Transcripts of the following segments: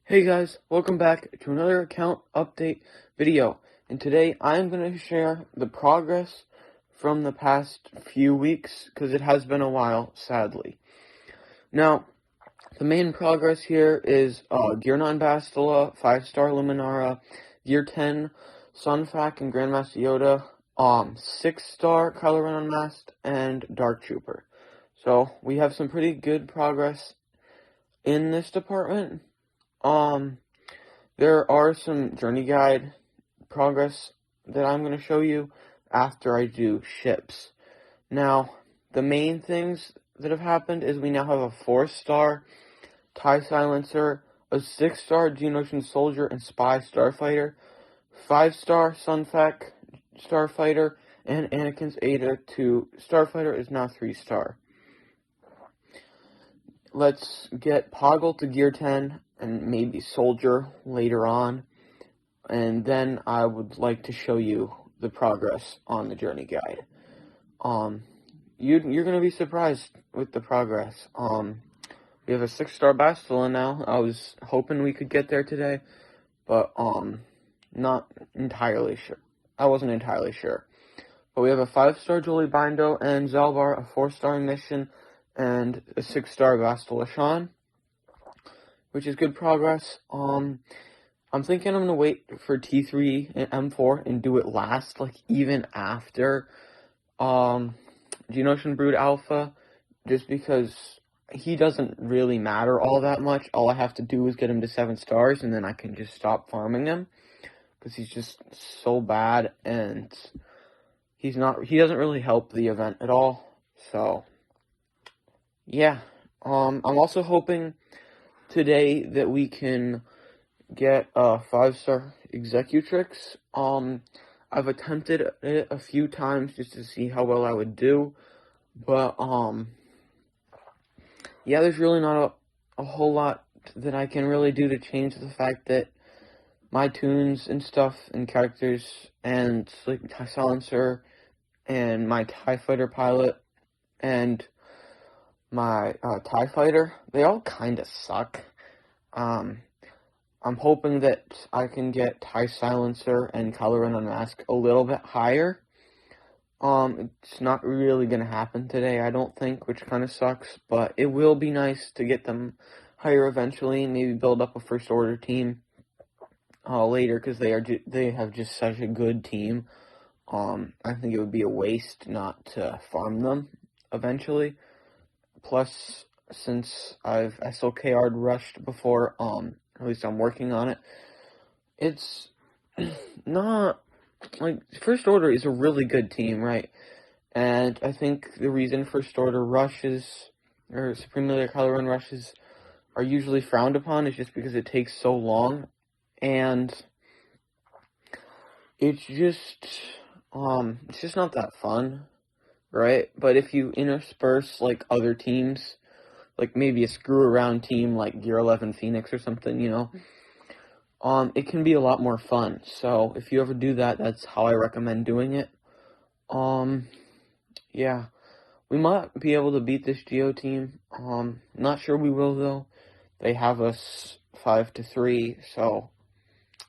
Hey guys, welcome back to another account update video. And today I'm going to share the progress from the past few weeks, because it has been a while, sadly. Now, the main progress here is Gear 9 Bastila, 5-star Luminara, Gear 10 Sunfac and Grandmaster Yoda, 6-star Kylo Ren Unmasked, and Dark Trooper. So, we have some pretty good progress in this department. There are some journey guide progress that I'm going to show you after I do ships. Now, the main things that have happened is we now have a 4-star TIE Silencer, a 6-star Geonosian Soldier and Spy Starfighter, 5-star Sunfac Starfighter, and Anakin's Ada 2 Starfighter is now 3-star. Let's get Poggle to Gear 10 and maybe Soldier later on, and then I would like to show you the progress on the journey guide. You're going to be surprised with the progress. We have a 6-star Bastila now. I was hoping we could get there today, but not entirely sure. I wasn't entirely sure. But we have a 5-star Jolie Bindo and Zalbar, a 4-star Mission, and a 6-star Bastila Shan, which is good progress. I'm thinking I'm going to wait for T3 and M4 and do it last, like, even after, Geonosian Brood Alpha, just because he doesn't really matter all that much. All I have to do is get him to 7 stars, and then I can just stop farming him, because he's just so bad, and he doesn't really help the event at all, so, yeah. I'm also hoping today that we can get a 5-star Executrix. I've attempted it a few times just to see how well I would do, but, yeah, there's really not a whole lot that I can really do to change the fact that my tunes and stuff and characters and, like, TIE Silencer and my TIE Fighter pilot and my TIE Fighter, they all kind of suck. I'm hoping that I can get TIE Silencer and Kylo Ren Unmasked a little bit higher. It's not really going to happen today, I don't think, which kind of sucks, but it will be nice to get them higher eventually and maybe build up a First Order team later, because they have just such a good team. I think it would be a waste not to farm them eventually. Plus, since I've SLKR'd rushed before, at least I'm working on it, it's not, like, First Order is a really good team, right? And I think the reason First Order rushes, or Supreme Leader Kylo Ren rushes, are usually frowned upon is just because it takes so long, and it's just not that fun, right? But if you intersperse, like, other teams, like maybe a screw-around team like Gear 11 Phoenix or something, you know, it can be a lot more fun. So if you ever do that, that's how I recommend doing it. Yeah, we might be able to beat this Geo team. Not sure we will, though. They have us 5-3, so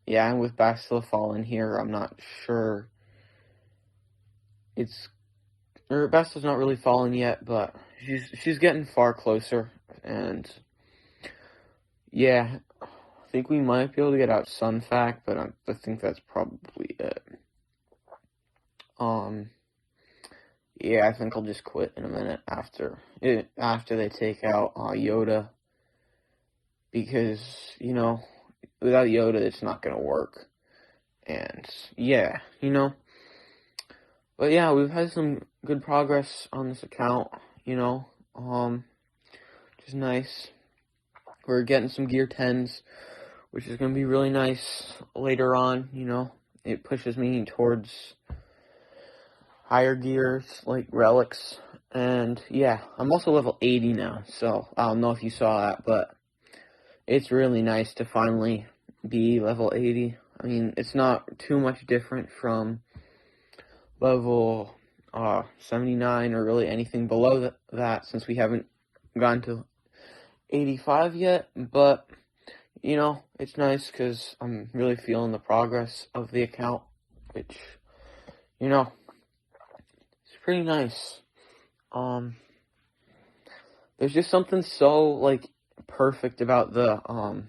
yeah, and with Bastila falling here, I'm not sure. Bastila's not really fallen yet, but she's getting far closer, and yeah, I think we might be able to get out Sunfac, but I think that's probably it. Yeah, I think I'll just quit in a minute after they take out Yoda, because, you know, without Yoda, it's not gonna work, and yeah, you know. But yeah, we've had some good progress on this account, you know, which is nice. We're getting some Gear 10s, which is going to be really nice later on, you know. It pushes me towards higher gears, like relics, and yeah, I'm also level 80 now, so I don't know if you saw that, but it's really nice to finally be level 80. I mean, it's not too much different from level 79 or really anything below that, since we haven't gone to 85 yet, but you know, it's nice because I'm really feeling the progress of the account, which, you know, it's pretty nice. Um, there's just something so, like, perfect about the,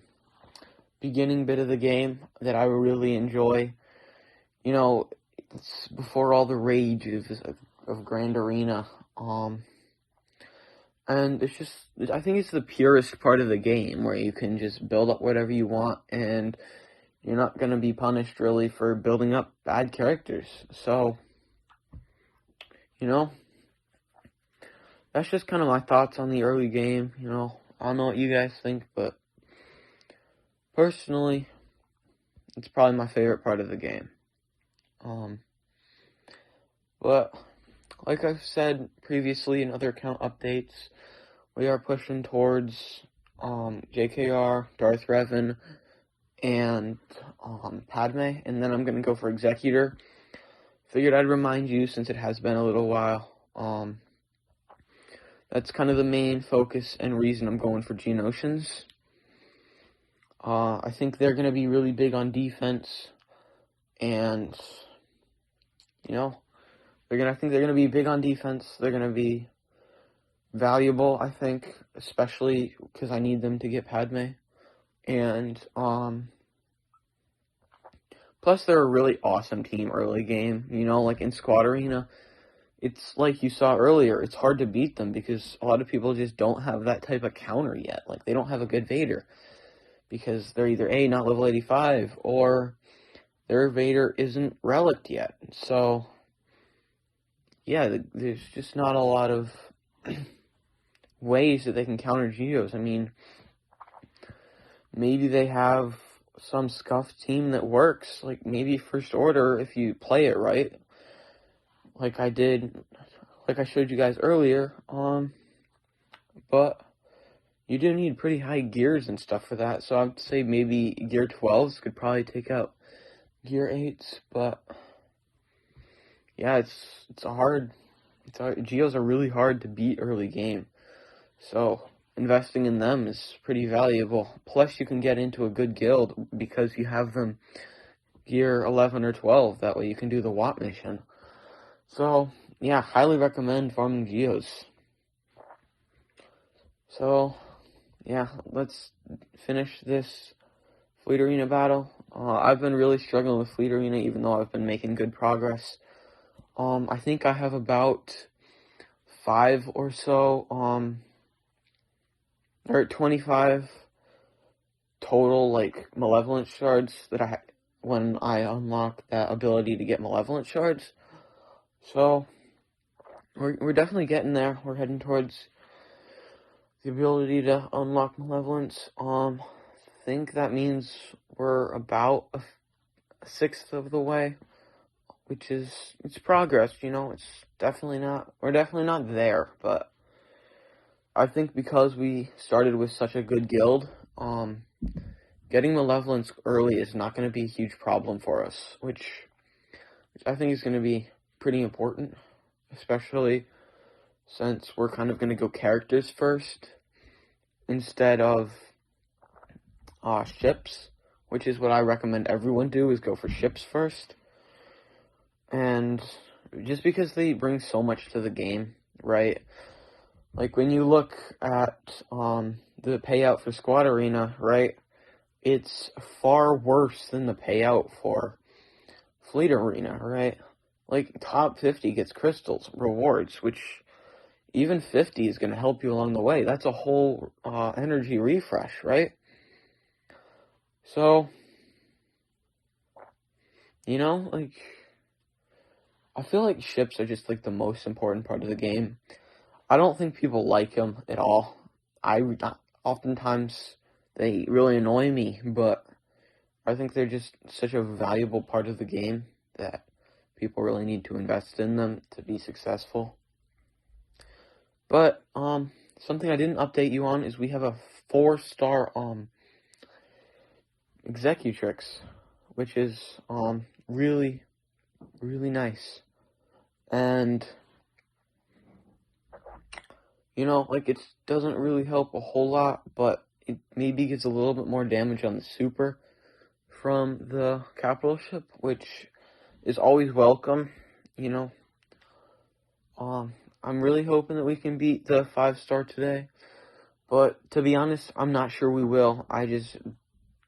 beginning bit of the game that I really enjoy. You know, it's before all the rage of Grand Arena. And it's just, I think it's the purest part of the game where you can just build up whatever you want and you're not going to be punished really for building up bad characters. So, you know, that's just kind of my thoughts on the early game. You know, I don't know what you guys think, but personally, it's probably my favorite part of the game. But like I've said previously in other account updates, we are pushing towards JKR, Darth Revan, and Padme, and then I'm gonna go for Executor. Figured I'd remind you since it has been a little while. That's kind of the main focus and reason I'm going for Geonosians. I think they're gonna be really big on defense, and you know, I think they're gonna be big on defense. They're gonna be valuable, I think, especially because I need them to get Padme. And, plus they're a really awesome team early game, you know, like in Squad Arena. It's like you saw earlier, it's hard to beat them because a lot of people just don't have that type of counter yet. Like, they don't have a good Vader because they're either A, not level 85, or their Vader isn't relicked yet. So, yeah, there's just not a lot of ways that they can counter Geos. I mean, maybe they have some scuffed team that works, like maybe First Order if you play it right, like I did, like I showed you guys earlier. But you do need pretty high gears and stuff for that, so I'd say maybe gear 12s could probably take out gear 8s. But yeah, Geos are really hard to beat early game. So, investing in them is pretty valuable. Plus, you can get into a good guild because you have them gear 11 or 12. That way you can do the WAP mission. So, yeah, highly recommend farming Geos. So, yeah, let's finish this Fleet Arena battle. I've been really struggling with Fleet Arena even though I've been making good progress. I think I have about 5 or so, or 25 total, like, Malevolent Shards that when I unlock that ability to get Malevolent Shards. So, we're definitely getting there. We're heading towards the ability to unlock Malevolence. I think that means we're about a sixth of the way, which is, it's progress, you know, we're definitely not there, but I think because we started with such a good guild, getting Malevolence early is not going to be a huge problem for us, which I think is going to be pretty important, especially since we're kind of going to go characters first instead of ships, which is what I recommend everyone do, is go for ships first. And just because they bring so much to the game, right? Like, when you look at the payout for Squad Arena, right, it's far worse than the payout for Fleet Arena, right? Like, top 50 gets crystals, rewards, which even 50 is going to help you along the way. That's a whole energy refresh, right? So, you know, like, I feel like ships are just, like, the most important part of the game. I don't think people like them at all. Oftentimes, they really annoy me, but I think they're just such a valuable part of the game that people really need to invest in them to be successful. But, something I didn't update you on is we have a 4-star, Executrix, which is, really, really nice. And, you know, like, it doesn't really help a whole lot, but it maybe gets a little bit more damage on the super from the capital ship, which is always welcome, you know. I'm really hoping that we can beat the 5-star today, but to be honest, I'm not sure we will. I just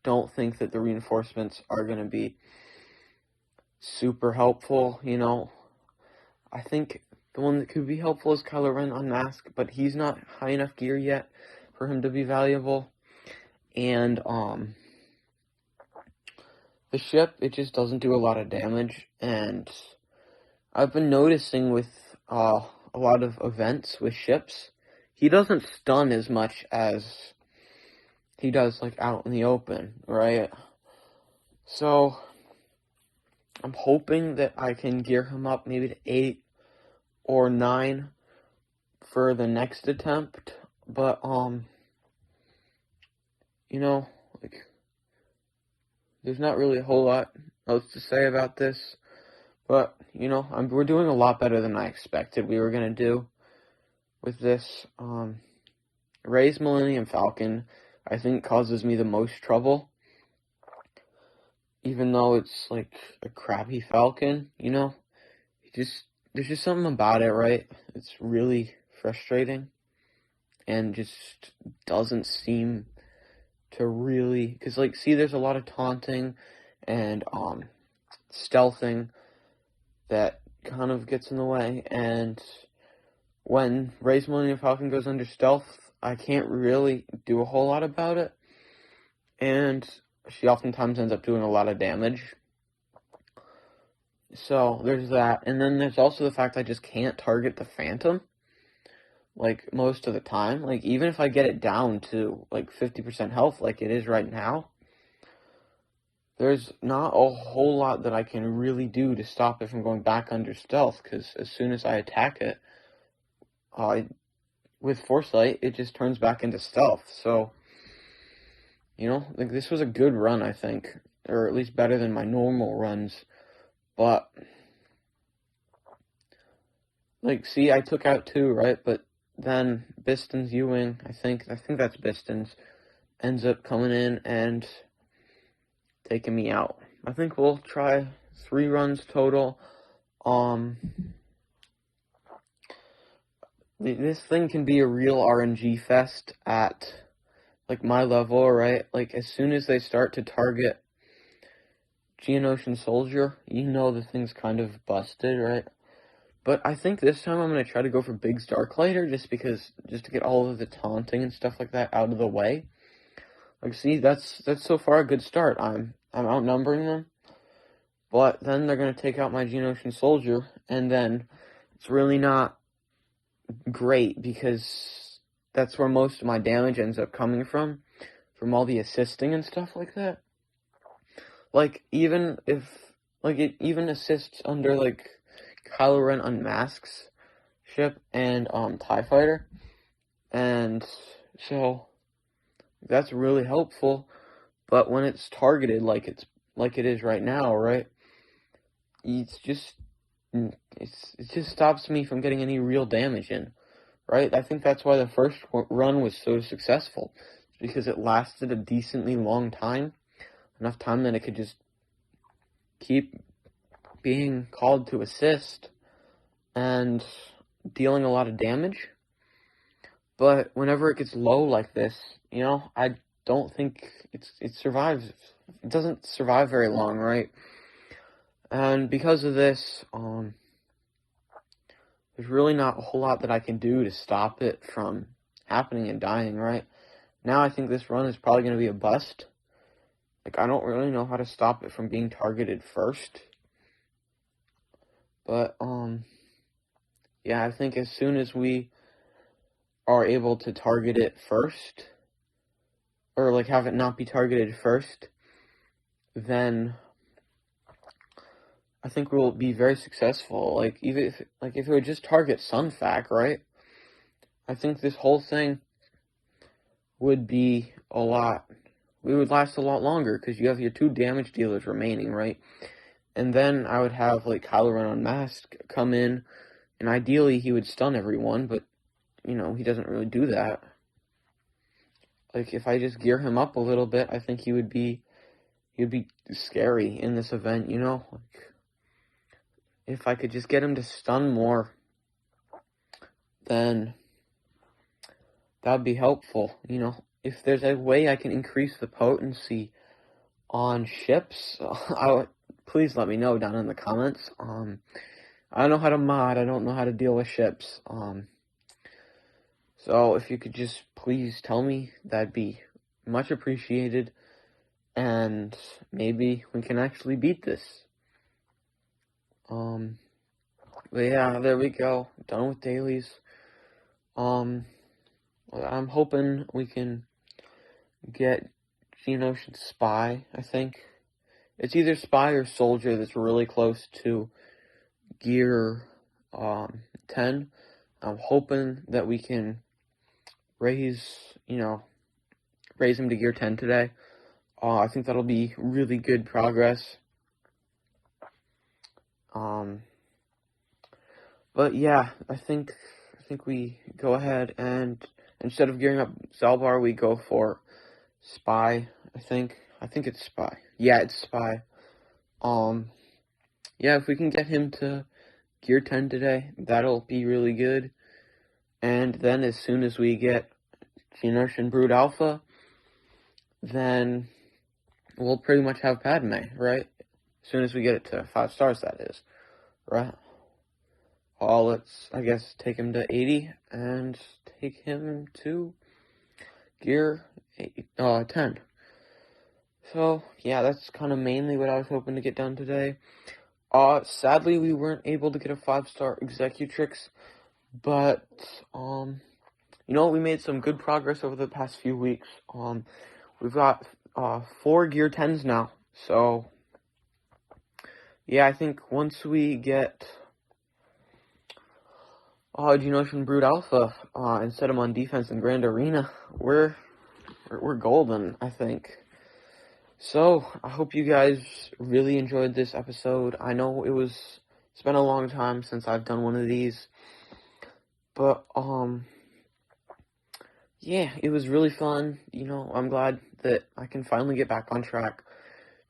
don't think that the reinforcements are going to be super helpful, you know. I think the one that could be helpful is Kylo Ren Unmasked, but he's not high enough gear yet for him to be valuable. And, the ship, it just doesn't do a lot of damage, and I've been noticing with, a lot of events with ships, he doesn't stun as much as he does, like, out in the open, right? So, I'm hoping that I can gear him up maybe to 8 or 9 for the next attempt, but, you know, like, there's not really a whole lot else to say about this, but, you know, we're doing a lot better than I expected we were going to do with this. Rey's Millennium Falcon, I think, causes me the most trouble, even though it's, like, a crappy Falcon, you know? There's just something about it, right? It's really frustrating, and just doesn't seem to really, because, like, see, there's a lot of taunting and, stealthing that kind of gets in the way, and when Rey's Millennium Falcon goes under stealth, I can't really do a whole lot about it, and she oftentimes ends up doing a lot of damage. So, there's that, and then there's also the fact I just can't target the Phantom, like, most of the time. Like, even if I get it down to, like, 50% health, like it is right now, there's not a whole lot that I can really do to stop it from going back under stealth, because as soon as I attack it, with Foresight, it just turns back into stealth. So, you know, like, this was a good run, I think, or at least better than my normal runs, but, like, see, I took out 2, right, but then Biston's U-Wing, I think that's Biston's, ends up coming in and taking me out. I think we'll try 3 runs total. This thing can be a real RNG fest at, like, my level, right? Like, as soon as they start to target Geonosian Soldier, you know the thing's kind of busted, right? But I think this time I'm going to try to go for Biggs Darklighter, just to get all of the taunting and stuff like that out of the way. Like, see, that's so far a good start. I'm outnumbering them, but then they're going to take out my Geonosian Soldier, and then it's really not great, because that's where most of my damage ends up coming from all the assisting and stuff like that. Like, even if, like, it even assists under, like, Kylo Ren Unmasks ship and, TIE Fighter, and so that's really helpful, but when it's targeted like it is right now, right, it just stops me from getting any real damage in, right? I think that's why the first run was so successful, because it lasted a decently long time, enough time that it could just keep being called to assist and dealing a lot of damage. But whenever it gets low like this, you know, I don't think it survives. It doesn't survive very long, right? And because of this, there's really not a whole lot that I can do to stop it from happening and dying, right? Now I think this run is probably going to be a bust. Like, I don't really know how to stop it from being targeted first. But, yeah, I think as soon as we are able to target it first, or, like, have it not be targeted first, then I think we'll be very successful. Like, even if it would just target Sunfac, right? I think this whole thing would be we would last a lot longer, because you have your 2 damage dealers remaining, right? And then I would have, like, Kylo Ren Unmasked come in, and ideally he would stun everyone, but, you know, he doesn't really do that. like, if I just gear him up a little bit, I think he'd be scary in this event, you know? Like, if I could just get him to stun more, then that'd be helpful, you know? If there's a way I can increase the potency on ships, please let me know down in the comments. I don't know how to mod, I don't know how to deal with ships. So if you could just please tell me, that'd be much appreciated, and maybe we can actually beat this. But yeah, there we go. Done with dailies. I'm hoping we can get Geonosian Spy, I think. It's either Spy or Soldier that's really close to gear 10. I'm hoping that we can raise him to gear 10 today. I think that'll be really good progress. But yeah, I think we go ahead and instead of gearing up Zalbar, we go for Spy. I think it's Spy. Yeah, it's Spy. Yeah, if we can get him to gear 10 today, that'll be really good. And then as soon as we get Geonosian Brood Alpha, then we'll pretty much have Padme, right? As soon as we get it to 5 stars, that is, right? Let's, I guess, take him to 80 and take him to gear 10. So, yeah, that's kind of mainly what I was hoping to get done today. Sadly, we weren't able to get a 5-star Executrix, but, you know, we made some good progress over the past few weeks. We've got 4 gear 10s now, so yeah, I think once we get Geonosian Brood Alpha and set him on defense in Grand Arena, we're golden, I think. So I hope you guys really enjoyed this episode. I know it's been a long time since I've done one of these, but yeah, it was really fun. You know, I'm glad that I can finally get back on track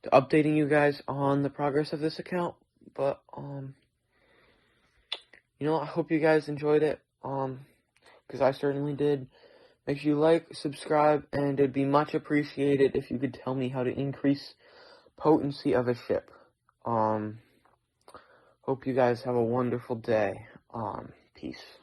to updating you guys on the progress of this account. But you know, I hope you guys enjoyed it, because I certainly did. Make sure you like, subscribe, and it'd be much appreciated if you could tell me how to increase potency of a ship. Hope you guys have a wonderful day. Peace.